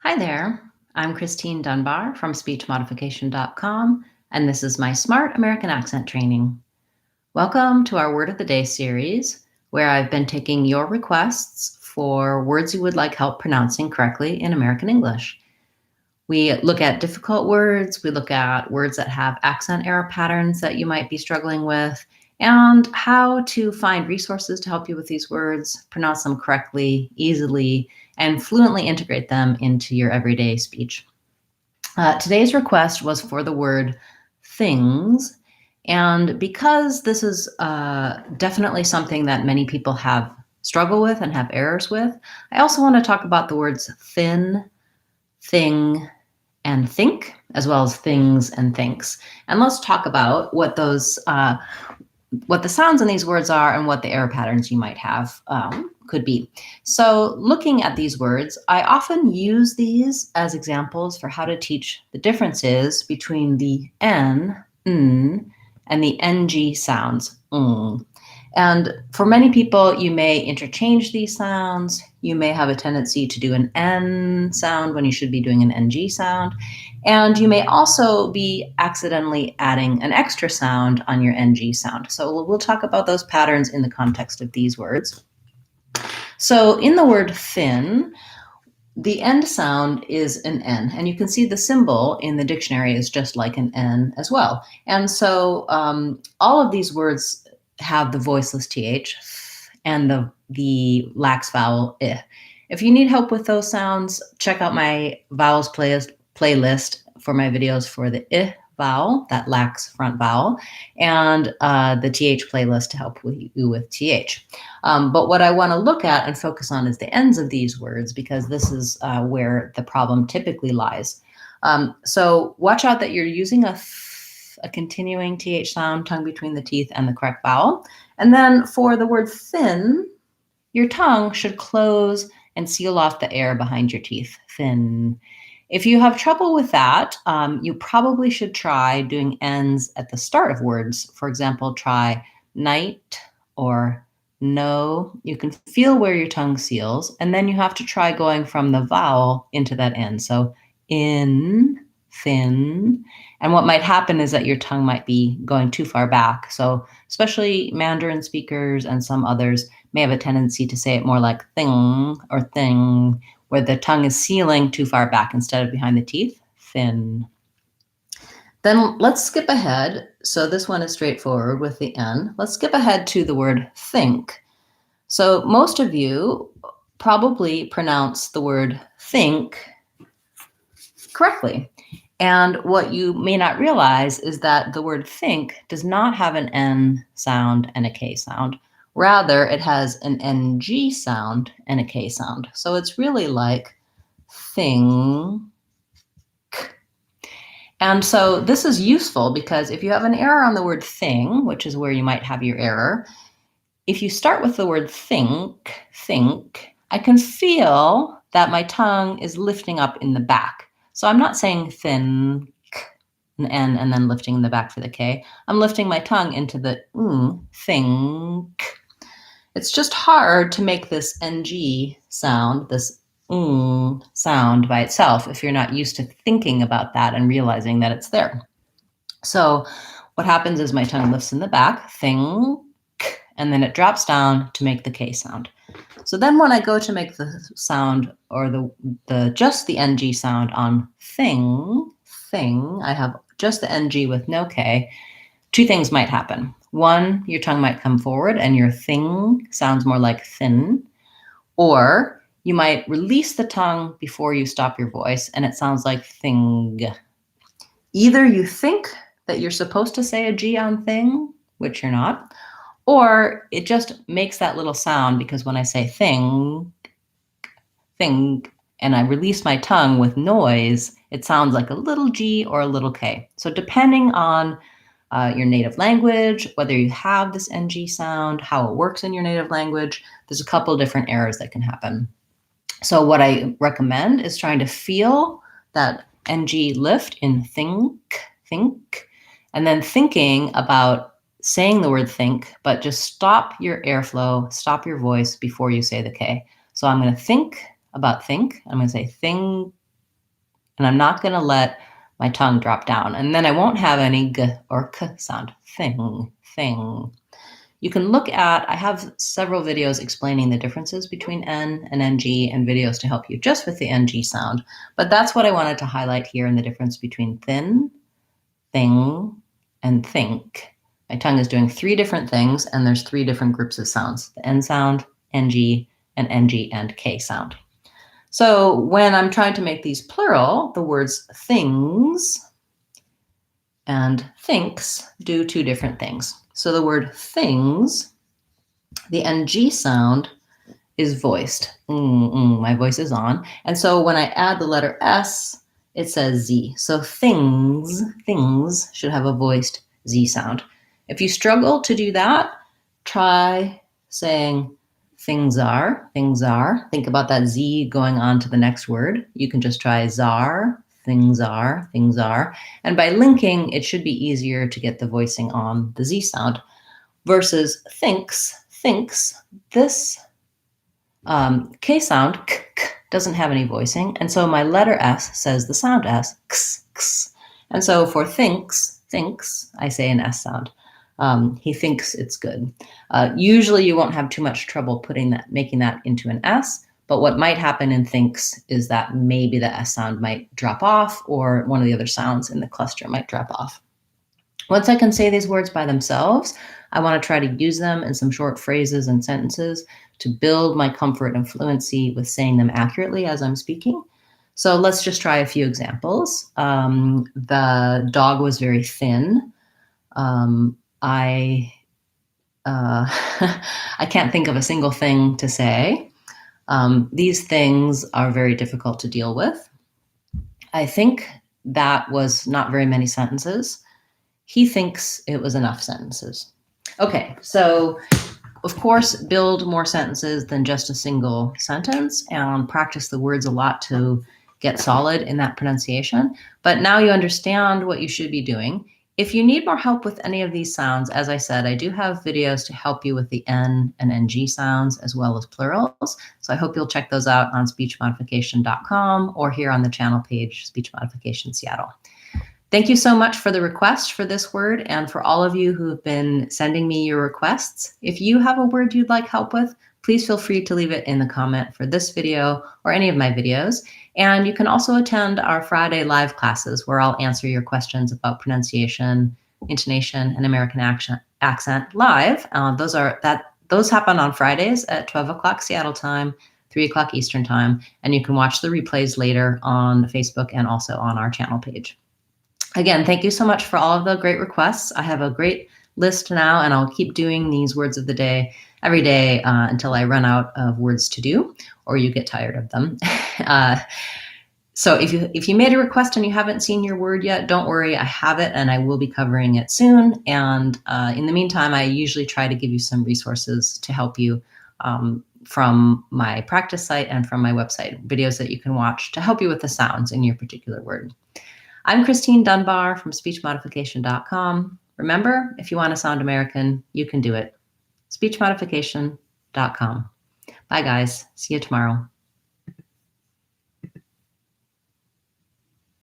Hi there, I'm Christine Dunbar from speechmodification.com, and this is my Smart American Accent training. Welcome to our Word of the Day series, where I've been taking your requests for words you would like help pronouncing correctly in American English. We look at difficult words, we look at words that have accent error patterns that you might be struggling with, and how to find resources to help you with these words, pronounce them correctly, easily, and fluently integrate them into your everyday speech. Today's request was for the word things, and because this is definitely something that many people have struggle with and have errors with, I also want to talk about the words thin, thing, and think, as well as things and thinks. And let's talk about what those what the sounds in these words are and what the error patterns you might have could be. So looking at these words, I often use these as examples for how to teach the differences between the N, and the NG sounds, And for many people, you may interchange these sounds. You may have a tendency to do an N sound when you should be doing an NG sound. And you may also be accidentally adding an extra sound on your NG sound. So we'll talk about those patterns in the context of these words. So in the word thin, the end sound is an N, and you can see the symbol in the dictionary is just like an N as well. And so all of these words have the voiceless TH and the lax vowel I. If you need help with those sounds, check out my vowels playlist for my videos for the I vowel, that lax front vowel, and the TH playlist to help you with TH. But what I want to look at and focus on is the ends of these words, because this is where the problem typically lies. So watch out that you're using a continuing TH sound, tongue between the teeth, and the correct vowel. And then for the word thin, your tongue should close and seal off the air behind your teeth, thin. If you have trouble with that, you probably should try doing ends at the start of words. For example, try night or no. You can feel where your tongue seals, and then you have to try going from the vowel into that end. So in, thin. And what might happen is that your tongue might be going too far back. So especially Mandarin speakers and some others may have a tendency to say it more like thing or thing, where the tongue is sealing too far back instead of behind the teeth, thin. Then let's skip ahead. So this one is straightforward with the N. Let's skip ahead to the word think. So most of you probably pronounce the word think correctly. And what you may not realize is that the word think does not have an N sound and a K sound. Rather, it has an NG sound and a K sound. So it's really like thing. And so this is useful because if you have an error on the word thing, which is where you might have your error, if you start with the word think, I can feel that my tongue is lifting up in the back. So I'm not saying thin, an N, and then lifting in the back for the K. I'm lifting my tongue into the think. It's just hard to make this NG sound, this sound by itself if you're not used to thinking about that and realizing that it's there. So what happens is my tongue lifts in the back, think, and then it drops down to make the K sound. So then when I go to make the sound or the just the NG sound on thing, I have just the NG with no K. Two things might happen. One, your tongue might come forward and your thing sounds more like thin, or you might release the tongue before you stop your voice and it sounds like thing. Either you think that you're supposed to say a G on thing, which you're not, or it just makes that little sound because when I say thing, and I release my tongue with noise, it sounds like a little G or a little K. So depending on your native language, whether you have this NG sound, how it works in your native language, there's a couple different errors that can happen. So what I recommend is trying to feel that NG lift in think, and then thinking about saying the word think, but just stop your airflow, stop your voice before you say the K. So I'm going to think about think. I'm going to say think, And I'm not going to let my tongue drop down. And then I won't have any g or k sound. Thing, thing. You can look at, I have several videos explaining the differences between N and NG and videos to help you just with the NG sound. But that's what I wanted to highlight here in the difference between thin, thing, and think. My tongue is doing 3 different things, and there's 3 different groups of sounds: the N sound, NG, and NG and K sound. So when I'm trying to make these plural, the words things and thinks do 2 different things. So the word things, the NG sound is voiced. My voice is on. And so when I add the letter S, it says Z. So things should have a voiced Z sound. If you struggle to do that, try saying things are. Think about that Z going on to the next word. You can just try zar, things are. And by linking, it should be easier to get the voicing on the Z sound. Versus thinks, this K sound, k, doesn't have any voicing. And so my letter S says the sound S, x. And so for thinks, I say an S sound. He thinks it's good. Usually you won't have too much trouble making that into an S, but what might happen in thinks is that maybe the S sound might drop off, or one of the other sounds in the cluster might drop off. Once I can say these words by themselves, I want to try to use them in some short phrases and sentences to build my comfort and fluency with saying them accurately as I'm speaking. So let's just try a few examples. The dog was very thin. I can't think of a single thing to say. These things are very difficult to deal with. I think that was not very many sentences. He thinks it was enough sentences. Okay, so of course, build more sentences than just a single sentence and practice the words a lot to get solid in that pronunciation. But now you understand what you should be doing. If you need more help with any of these sounds, as I said, I do have videos to help you with the N and NG sounds as well as plurals. So I hope you'll check those out on speechmodification.com or here on the channel page, Speech Modification Seattle. Thank you so much for the request for this word and for all of you who have been sending me your requests. If you have a word you'd like help with, please feel free to leave it in the comment for this video or any of my videos. And you can also attend our Friday live classes where I'll answer your questions about pronunciation, intonation, and American accent live. Those happen on Fridays at 12 o'clock Seattle time, 3 o'clock Eastern time, and you can watch the replays later on Facebook and also on our channel page. Again, thank you so much for all of the great requests. I have a great list now, and I'll keep doing these words of the day every day until I run out of words to do or you get tired of them. So if you made a request and you haven't seen your word yet, don't worry, I have it and I will be covering it soon. And in the meantime, I usually try to give you some resources to help you from my practice site and from my website, videos that you can watch to help you with the sounds in your particular word. I'm Christine Dunbar from speechmodification.com. Remember, if you want to sound American, you can do it. speechmodification.com. Bye, guys. See you tomorrow.